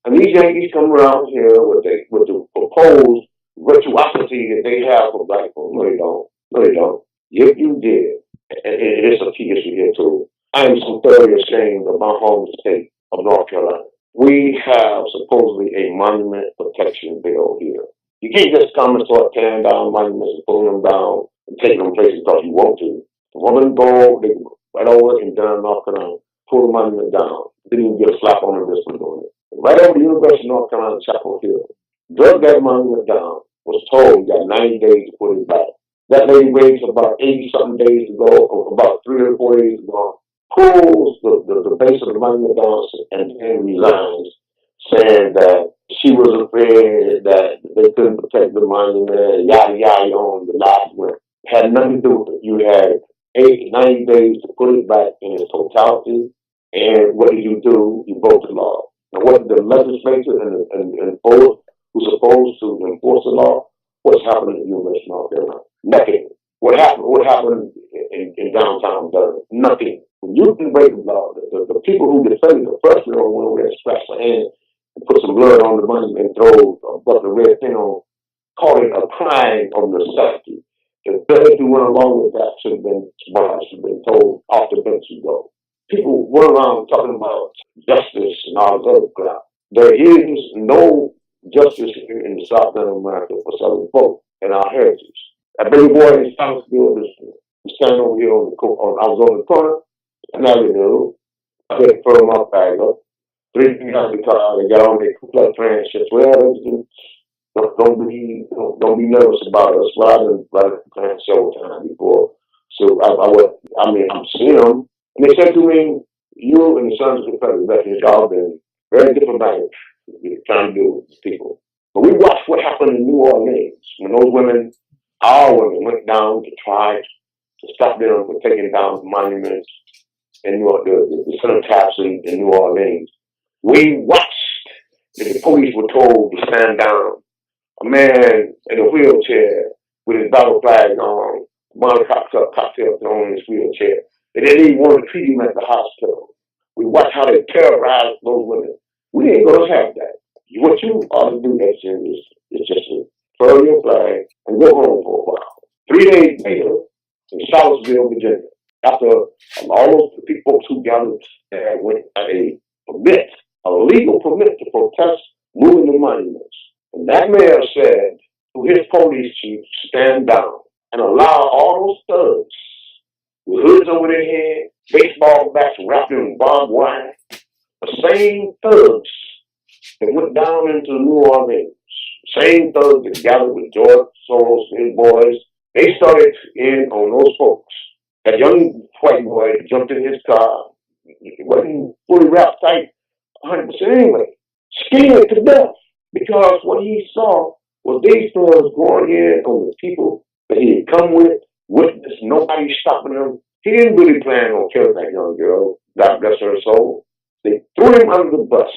[SPEAKER 3] And these Yankees come around here with the proposed virtuosity that they have for black folks. No, they don't. No, they don't. If you did, and it's a key issue here too, I am so thoroughly ashamed of my home state of North Carolina. We have supposedly a monument protection bill here. You can't just come and start tearing down monuments and pulling them down and taking them places because you want to. The woman go, they right over in Durham, North Carolina, pull the monument down. Didn't even get a slap on the wrist for doing it. Right over the University of North Carolina, Chapel Hill, drug that monument down, was told you got 90 days to put it back. That lady waits about 80-something days to go, or about 3 or 4 days to go, pulls the base of the monument down and resigns, saying that she was afraid that they couldn't protect the monument, yada, yada, on the last one. Had nothing to do with it. You had 90 days to put it back in its totality, and what did you do? You broke the law. Now, what the legislature and folks who's supposed to enforce the law, what's happening at the University of North Carolina? Nothing. What happened in downtown Durham? Nothing. When you can break the law, the people who defended the first one went over there and scratched their hand and put some blood on the money and throw a bucket of red thing on, call it a crime of necessity. The those who went along with that should have been smashed, should have been told off the bench you go. People went around talking about justice and all this other crap. There is no justice here in the South of America for Southern folk and our heritage. That baby boy in Southfield was standing over here I was on the corner, and I knew. I had to throw my bag up. 3 feet out of the car, they got on their Ku Klux Klan shit. Well, don't be nervous about us. Well, I've been running the Klan several times before. So I'm seeing them. And they said to me, you and the Sons of the Confederate Veterans, y'all been very diplomatic trying to deal with people. But we watched what happened in New Orleans when those women, our women, went down to try to stop them from taking down the monuments and the cenotaphs in New Orleans. We watched that the police were told to stand down. A man in a wheelchair with his battle flag on, one cocktail thrown in his wheelchair. They didn't even want to treat him at the hospital. We watched how they terrorized those women. We ain't going to have that. What you ought to do next year is just to throw your flag and go home for a while. 3 days later, in Charlottesville, Virginia, after all those folks who gathered there went at a legal permit to protest moving the monuments. And that mayor said to his police chief, stand down and allow all those thugs with hoods over their head, baseball bats wrapped in barbed wire, the same thugs that went down into New Orleans, same thugs that gathered with George Soros and his boys, they started in on those folks. That young white boy jumped in his car. It wasn't fully wrapped tight 100% anyway. Scared to death because what he saw was these thugs going in on the people that he had come with, witness, nobody stopping him. He didn't really plan on killing that young girl. God bless her soul. They threw him under the bus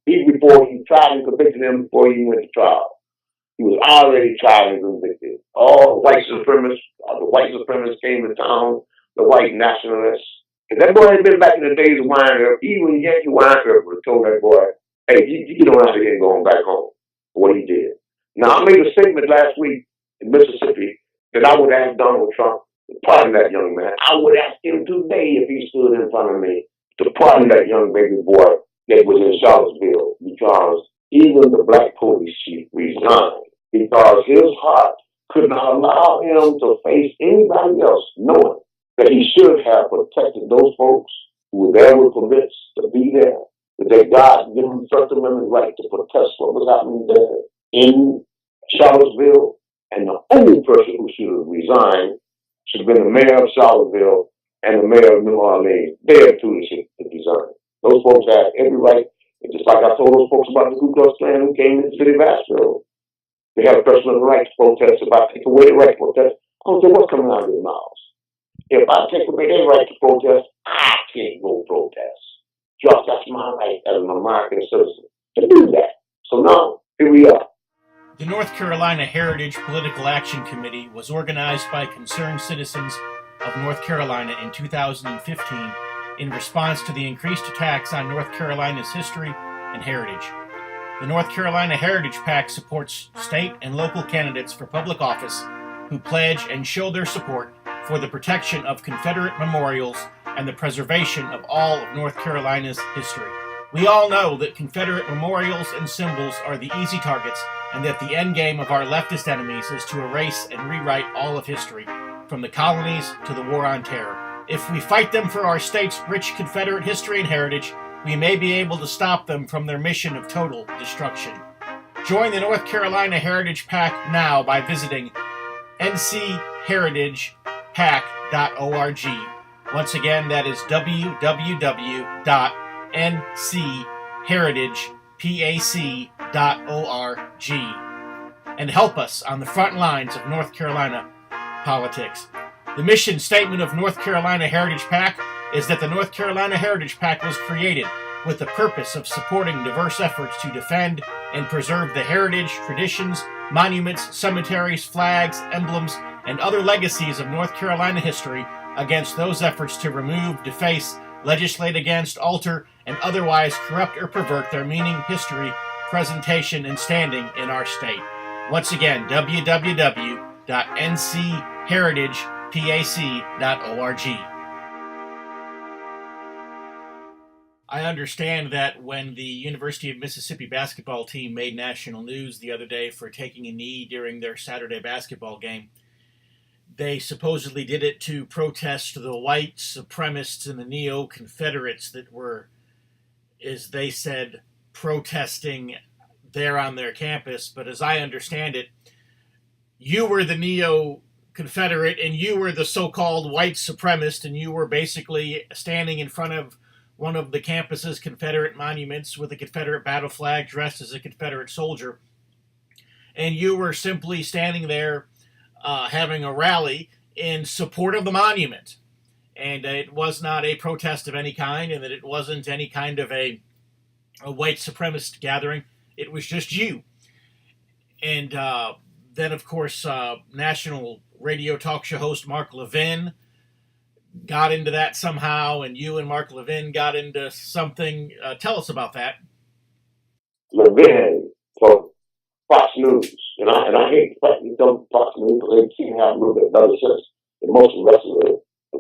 [SPEAKER 3] even before he tried and convicted him before he went to trial. He was already tried and convicted. All the white supremacists came to town, the white nationalists. And that boy had been back in the days of wine herb. Even Yankee wine herb would have told that boy, hey, you get on out of here and go on back home. What he did. Now, I made a statement last week in Mississippi that I would ask Donald Trump to pardon that young man. I would ask him today if he stood in front of me to pardon that young baby boy that was in Charlottesville, because even the black police chief resigned because his heart could not allow him to face anybody else, knowing that he should have protected those folks who were there with permits to be there, that their God given them First Amendment right to protest what was happening there in Charlottesville. And the only person who should have resigned should have been the mayor of Charlottesville and the mayor of New Orleans. They are two that should have resigned. Those folks had every right. And just like I told those folks about the Ku Klux Klan who came to the City of Asheville, they have a personal right to protest. If I take away the right to protest, I don't care what's coming out of their mouths. If I take away their right to protest, I can't go protest. Just that's my right as an American citizen to do that. So now, here we are.
[SPEAKER 2] The North Carolina Heritage Political Action Committee was organized by concerned citizens of North Carolina in 2015 in response to the increased attacks on North Carolina's history and heritage. The North Carolina Heritage PAC supports state and local candidates for public office who pledge and show their support for the protection of Confederate memorials and the preservation of all of North Carolina's history. We all know that Confederate memorials and symbols are the easy targets, and that the end game of our leftist enemies is to erase and rewrite all of history, from the colonies to the War on Terror. If we fight them for our state's rich Confederate history and heritage, we may be able to stop them from their mission of total destruction. Join the North Carolina Heritage PAC now by visiting ncheritagepac.org. Once again, that is www.ncheritagepac.org. And help us on the front lines of North Carolina politics. The mission statement of North Carolina Heritage PAC is that the North Carolina Heritage PAC was created with the purpose of supporting diverse efforts to defend and preserve the heritage, traditions, monuments, cemeteries, flags, emblems, and other legacies of North Carolina history against those efforts to remove, deface, legislate against, alter, and otherwise corrupt or pervert their meaning, history, presentation, and standing in our state. Once again, www.ncheritagepac.org. I understand that when the University of Mississippi basketball team made national news the other day for taking a knee during their Saturday basketball game, they supposedly did it to protest the white supremacists and the neo-Confederates that were, as they said, protesting there on their campus. But as I understand it, you were the neo-Confederate and you were the so-called white supremacist, and you were basically standing in front of one of the campus's Confederate monuments with a Confederate battle flag dressed as a Confederate soldier. And you were simply standing there having a rally in support of the monument. And it was not a protest of any kind, and that it wasn't any kind of a white supremacist gathering. It was just you. And then, of course, national radio talk show host Mark Levin got into that somehow, and you and Mark Levin got into something. Tell us about that.
[SPEAKER 3] Levin for Fox News, and I hate fighting Fox News because they seem to have a little bit better sense than most of the rest of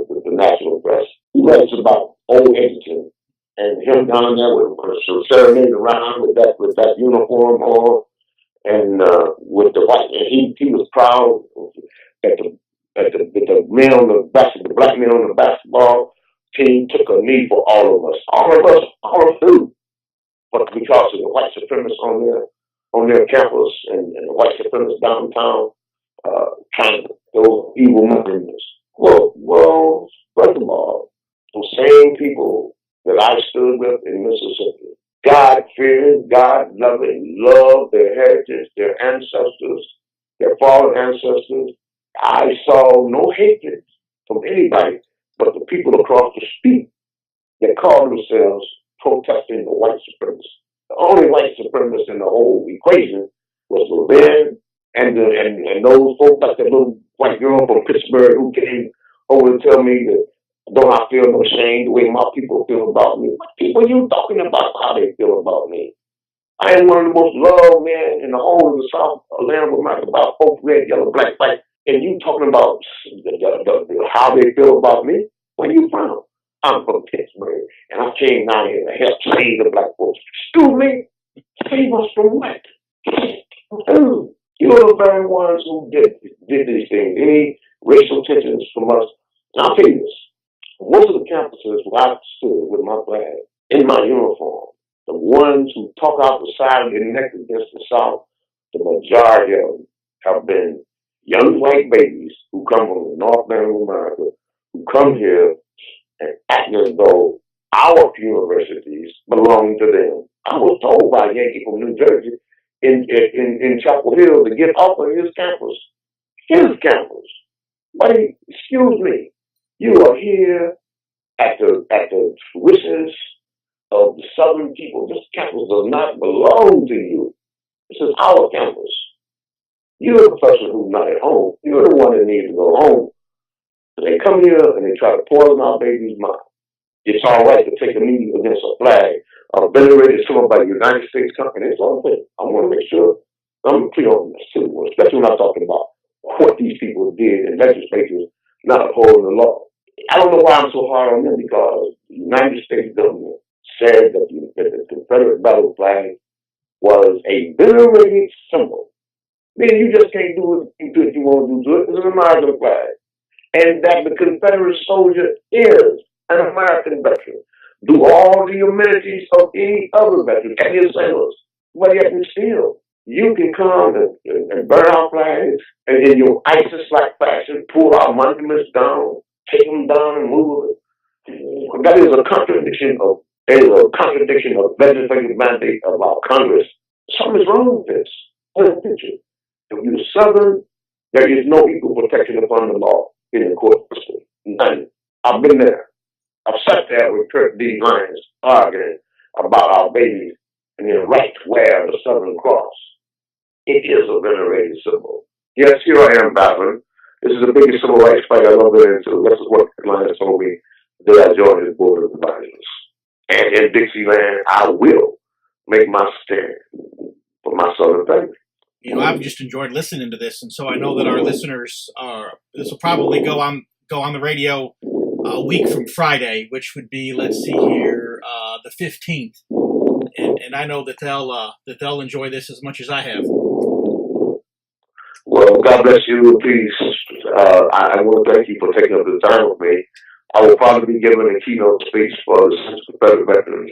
[SPEAKER 3] the national press. He writes about old Edgerton and him down there with serenading around with that uniform on, and with the white. And he was proud that the men on the black men on the basketball team took a knee for all of us, all of two. But because of the white supremacists on on their campus and the white supremacists downtown trying to those evil movements. Well, first of all, those same people that I stood with in Mississippi, God-fearing, God-loving, love their heritage, their ancestors, their fallen ancestors. I saw no hatred from anybody but the people across the street that called themselves protesting the white supremacists. The only white supremacist in the whole equation was Levin and those folks like that little white girl from Pittsburgh who came over to tell me that don't I feel no shame the way my people feel about me. What people are you talking about how they feel about me? I am one of the most loved men in the whole of the South land of America, about both red, yellow, black, white. And you talking about how they feel about me? Where you from? I'm from Pittsburgh, and I came down here to help save the black folks. Excuse me? Save us from what? You are the very ones who did these things. Any racial tensions from us. And I'll tell you this. Most of the campuses where I stood with my flag in my uniform, the ones who talk out the side of their neck against the South, the majority of them have been young white babies who come from the North End of America, who come here and act as though our universities belong to them. I was told by a Yankee from New Jersey in Chapel Hill to get off of his campus. His campus. Buddy, excuse me. You are here at the wishes of the Southern people. This campus does not belong to you. This is our campus. You're the person who's not at home. You're the one that needs to go home. So they come here and they try to poison our baby's mind. It's all right to take a knee against a flag venerated someone by the United States company. It's all right. I want to make sure I'm clear on this too, especially when I'm talking about what these people did in legislatures not upholding the law. I don't know why I'm so hard on them, because the United States government said that the Confederate battle flag was a venerated symbol. Meaning you just can't do it if you want to do it. It's an American flag. And that the Confederate soldier is an American veteran. Do all the amenities of any other veteran and his sailors. But yet and still, you can come and burn our flags and in your ISIS-like fashion, pull our monuments down, take them down and move it. That is a contradiction of legislative mandate of our Congress. Something is wrong with this. Whole picture. If you're Southern, there is no equal protection upon the law in the court system. None. I've been there. I've sat there with Kirk D. Lyons arguing about our babies and their right to wear the Southern Cross. It is a venerated symbol. Yes, here I am battling. This is the biggest civil rights fight I've ever been into. This is what Lyons told me that I joined his board of advisors. And in Dixieland, I will make my stand for my Southern family.
[SPEAKER 2] You know, I've just enjoyed listening to this, and so I know that our listeners this will probably go on the radio a week from Friday, which would be, let's see here, the 15th, and I know that they'll enjoy this as much as I have.
[SPEAKER 3] Well, God bless you. Please, I want to thank you for taking up the time with me. I will probably be giving a keynote speech for the Confederate veterans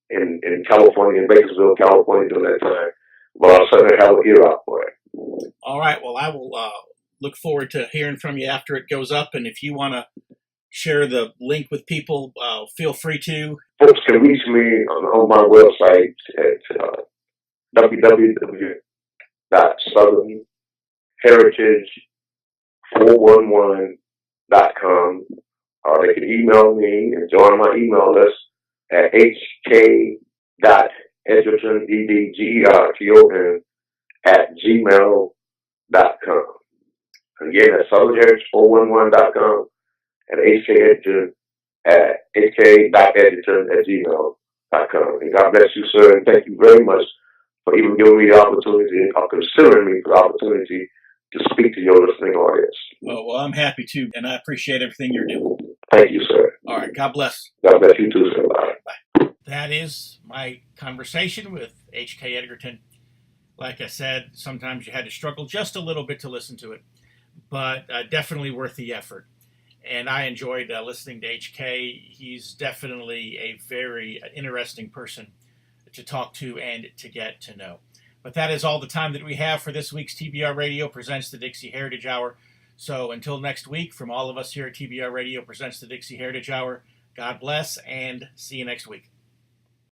[SPEAKER 3] in California, in Bakersville, California, during that time. But I'll certainly have an ear out for it.
[SPEAKER 2] All right. Well, I will look forward to hearing from you after it goes up. And if you want to share the link with people, feel free to.
[SPEAKER 3] Folks can reach me on my website at www.southernheritage411.com. They can email me and join my email list at hk.edgerton, EDGERTON, @gmail.com. Again, that's southernheritage411.com and hk.edgerton @gmail.com. And God bless you, sir, and thank you very much for even giving me the opportunity, or considering me for the opportunity to speak to your listening audience.
[SPEAKER 2] Oh, well, I'm happy to, and I appreciate everything you're doing.
[SPEAKER 3] Thank you, sir.
[SPEAKER 2] All right. God bless.
[SPEAKER 3] God bless you too, sir. Bye.
[SPEAKER 2] Bye. That is my conversation with H.K. Edgarton. Like I said, sometimes you had to struggle just a little bit to listen to it, but definitely worth the effort. And I enjoyed listening to H.K. He's definitely a very interesting person to talk to and to get to know. But that is all the time that we have for this week's TBR Radio Presents the Dixie Heritage Hour. So until next week, from all of us here at TBR Radio Presents the Dixie Heritage Hour, God bless and see you next week.